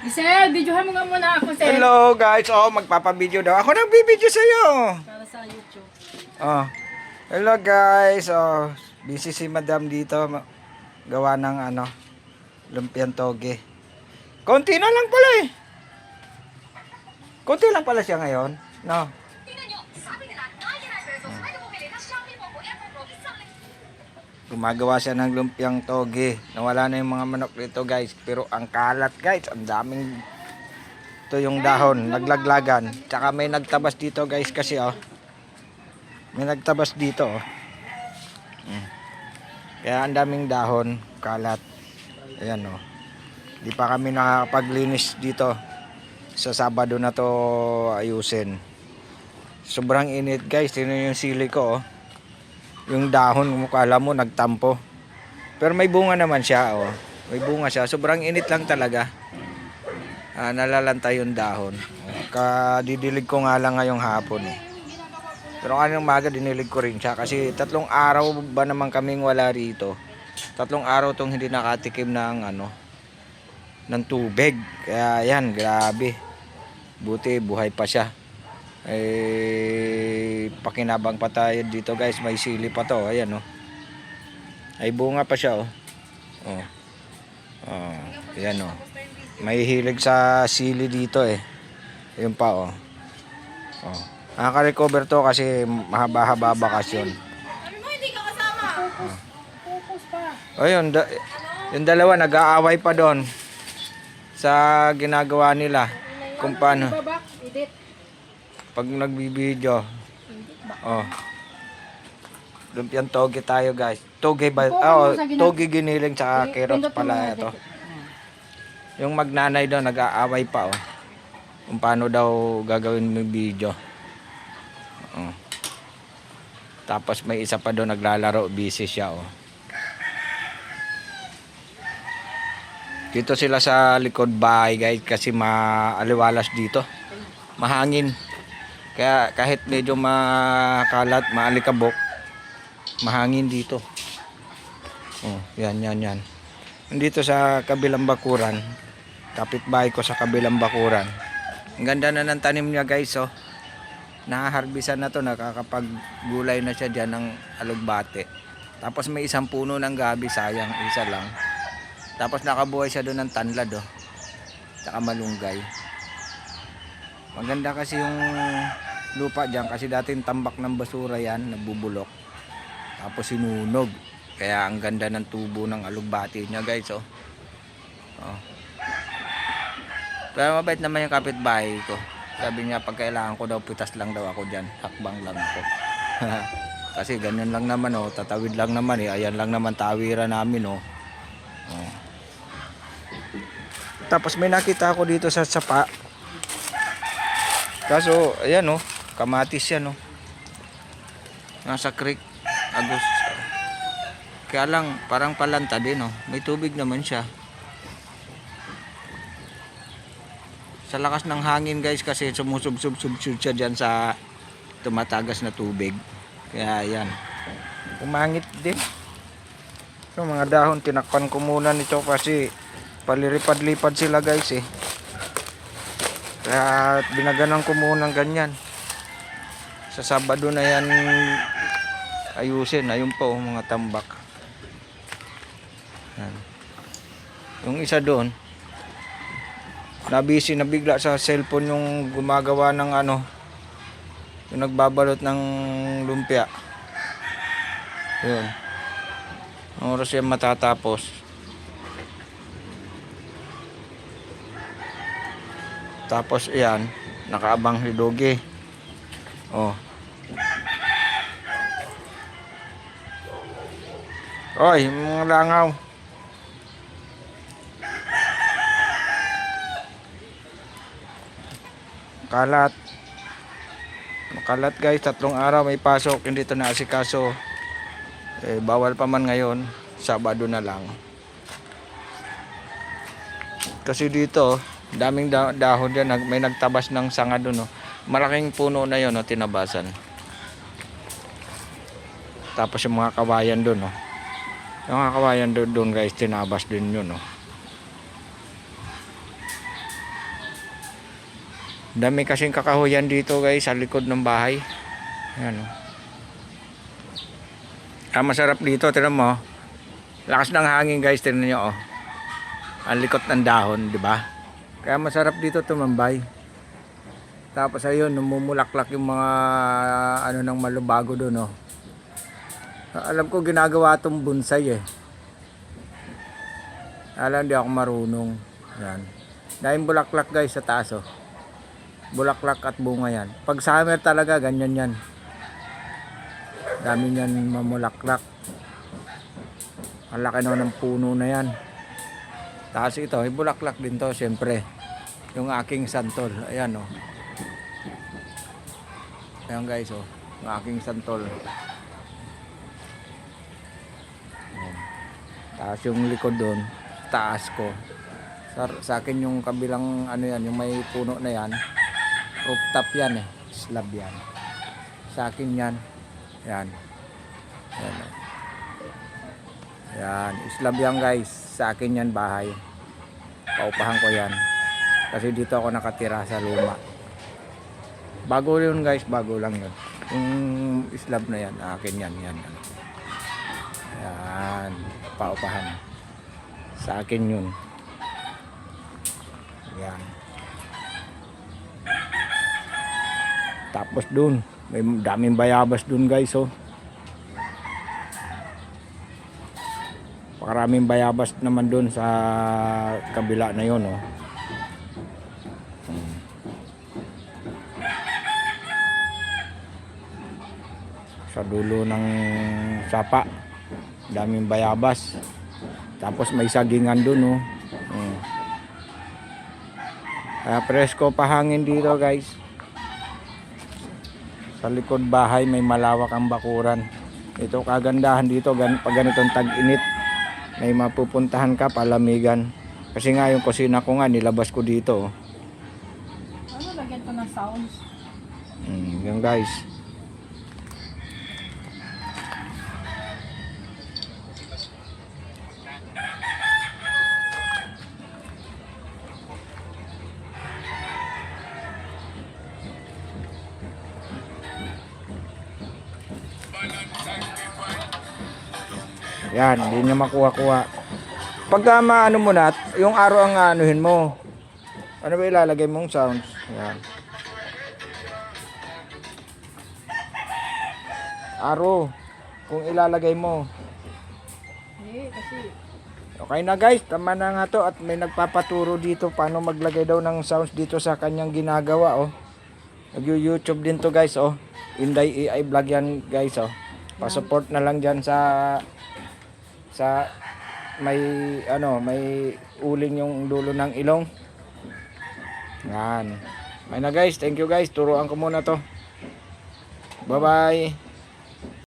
Giselle, videohan mo nga muna ako, Sel. Hello guys, magpapabideo daw. Ako nagbibideo sa iyo. Para sa YouTube. Hello guys. Busy si Madam dito. Gawa ng lumpiang toge. Konti na lang pala eh. Konti lang pala siya ngayon. No. Gumagawa siya ng lumpiang toge. Nawala na yung mga manok dito guys. Pero ang kalat guys. Ang daming. Ito yung dahon. Naglaglagan. Tsaka may nagtabas dito guys kasi may nagtabas dito Kaya ang daming dahon. Kalat. Ayan Di pa kami nakapaglinis dito. Sa Sabado na to ayusin. Sobrang init guys. Tingnan yung sili ko Yung dahon, kala mo nagtampo. Pero may bunga naman siya May bunga siya. Sobrang init lang talaga. Nalalantay yung dahon. Kadidilig ko nga lang ngayong hapon Pero kanina umaga dinilig ko rin siya. Kasi 3 araw ba naman kaming wala rito. 3 araw tong hindi nakatikim ng ng tubig. Kaya yan, grabe. Buti buhay pa siya. Pakinabang pa tayo dito guys, may sili pa to. Ayan ay bunga pa siya ayan may hilig sa sili dito ayun pa nakaka-recover to kasi mahaba-haba bakasyon. Ayun, yung dalawa nag-aaway pa doon sa ginagawa nila kung paano pag nagbibideo. Lumpiang toge tayo guys. Toge ba? Toge giniling sa carrots pala ito. Yung magnanay daw nag-aaway pa kung paano daw gagawin yung video. Tapos may isa pa daw naglalaro, busy siya Dito sila sa likod bahay guys kasi maaliwalas dito. Mahangin. Kaya kahit medyo makalat, maalikabok, mahangin dito. Yan. Dito sa kabilang bakuran, kapitbahay ko sa kabilang bakuran. Ang ganda na ng tanim niya guys Nahaharbisan na to, nakakapaggulay na siya dyan ng alugbate. Tapos may isang puno ng gabi, sayang, isa lang. Tapos nakabuhay siya doon ng tanlad Tsaka malunggay. Maganda kasi yung lupa dyan kasi dating tambak ng basura yan, nabubulok. Tapos sinunog. Kaya ang ganda ng tubo ng alugbati niya guys Pero mabait naman yung kapitbahay ko. Sabi niya pag kailangan ko daw pitas lang daw ako dyan. Hakbang lang ako. Kasi ganyan lang naman tatawid lang naman ayan lang naman tawiran namin Tapos may nakita ako dito sa sapa. Kaso, ayan kamatis yan Nasa creek, Agos. Kaya lang, parang palanta din May tubig naman siya. Sa lakas ng hangin guys, kasi sumusub-sub siya dyan sa tumatagas na tubig. Kaya ayan. Umangit din. So, mga dahon, tinakpan ko muna nito kasi palilipad-lipad sila guys Kaya binaganan ko muna ng ganyan. Sa Sabado na yan ayusin. Ayun po mga tambak. Yan. Yung isa doon nabisi na bigla sa cellphone yung gumagawa ng yung nagbabalot ng lumpia. Yun. Ang oras yan matatapos. Tapos yan, nakaabang si Doge. Oy, mga langaw. Makalat guys, 3 araw may pasok, hindi ito naasikaso. Bawal pa man ngayon, Sabado na lang. Kasi dito daming dahon dyan, may nagtabas ng sanga doon Malaking puno na yun tinabasan. Tapos yung mga kawayan doon Yung mga kawayan doon guys, tinabas din yun Dami kasing kakahuyan dito guys sa likod ng bahay. Ayan oh. Masarap dito, tingnan mo. Lakas ng hangin guys, tingnan niyo oh. Ang likot ng dahon, di ba? Kaya masarap dito tumambay. Tapos ayun, namumulaklak yung mga ano ng malubago doon oh. Alam ko ginagawa tong bonsai eh. Alam, di ako marunong. Yan. Dahil bulaklak guys sa taas oh. Bulaklak at bunga yan. Pag summer talaga, ganyan yan. Dami yan mamulaklak. Ang laki ng puno na yan. Tapos ito, may bulaklak din to, siyempre. Yung aking santol. Ayan oh. Ayan guys oh. Yung aking santol. Ayan. Tapos yung likod doon, taas ko. Sa akin yung kabilang ano yan, yung may puno na yan. Rooftop yan eh. Slab yan. Sa akin yan. Yan. Yan. Yan. Slab yan guys. Sa akin yan bahay. Paupahan ko yan. Kasi dito ako nakatira sa luma. Bago yun guys. Bago lang yun. Yung slab na yan. Akin yan. Yan. Yan. Paupahan. Sa akin yun. Yan. Tapos dun, may daming bayabas dun guys oh. Pakaraming bayabas naman dun sa kabila na yun oh. Sa dulo ng sapa, daming bayabas. Tapos may sagingan dun oh. Kaya presko pahangin dito guys. Sa likod bahay may malawak ang bakuran. Ito kagandahan dito pag ganitong tag-init. May mapupuntahan ka palamigan. Kasi nga yung kusina ko nga nilabas ko dito. Ano, lagyan ko ng sounds. Yan guys. Yan, hindi niya makuha-kuha. Pagka maano mo na, yung araw ang anuhin mo. Ano ba ilalagay mong sounds? Yan. Araw, kung ilalagay mo. Kasi Okay na guys, tama na nga to at may nagpapaturo dito paano maglagay daw ng sounds dito sa kanyang ginagawa oh. Nag-YouTube din to guys oh. Inday AI vlog yan guys oh. Pa-support na lang diyan sa may may uling yung dulo ng ilong. Yan. May na guys, thank you guys. Turuan ko muna to. Bye bye.